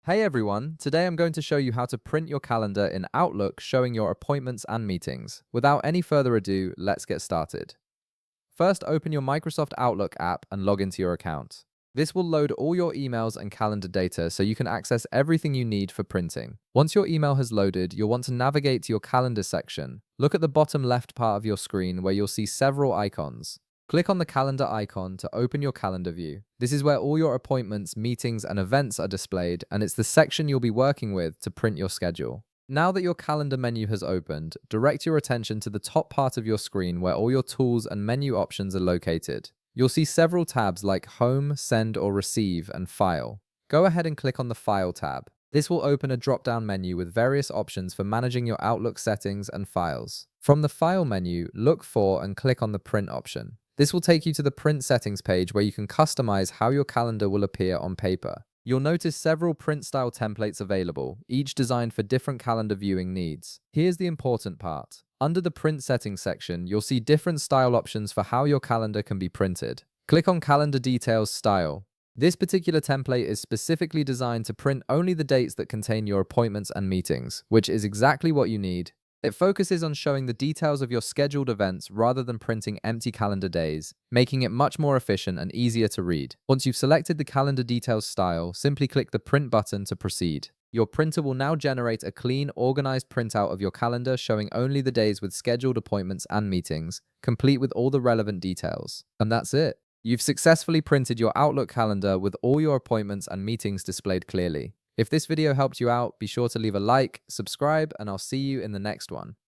Hey everyone, today I'm going to show you how to print your calendar in Outlook showing your appointments and meetings. Without any further ado, let's get started. First, open your Microsoft Outlook app and log into your account. This will load all your emails and calendar data so you can access everything you need for printing. Once your email has loaded, you'll want to navigate to your calendar section. Look at the bottom left part of your screen where you'll see several icons. Click on the calendar icon to open your calendar view. This is where all your appointments, meetings, and events are displayed, and it's the section you'll be working with to print your schedule. Now that your calendar menu has opened, direct your attention to the top part of your screen where all your tools and menu options are located. You'll see several tabs like Home, Send or Receive, and File. Go ahead and click on the File tab. This will open a drop-down menu with various options for managing your Outlook settings and files. From the File menu, look for and click on the Print option. This will take you to the print settings page where you can customize how your calendar will appear on paper. You'll notice several print style templates available, each designed for different calendar viewing needs. Here's the important part. Under the print settings section, you'll see different style options for how your calendar can be printed. Click on Calendar Details Style. This particular template is specifically designed to print only the dates that contain your appointments and meetings, which is exactly what you need. It focuses on showing the details of your scheduled events rather than printing empty calendar days, making it much more efficient and easier to read. Once you've selected the calendar details style, simply click the print button to proceed. Your printer will now generate a clean, organized printout of your calendar showing only the days with scheduled appointments and meetings, complete with all the relevant details. And that's it. You've successfully printed your Outlook calendar with all your appointments and meetings displayed clearly. If this video helped you out, be sure to leave a like, subscribe, and I'll see you in the next one.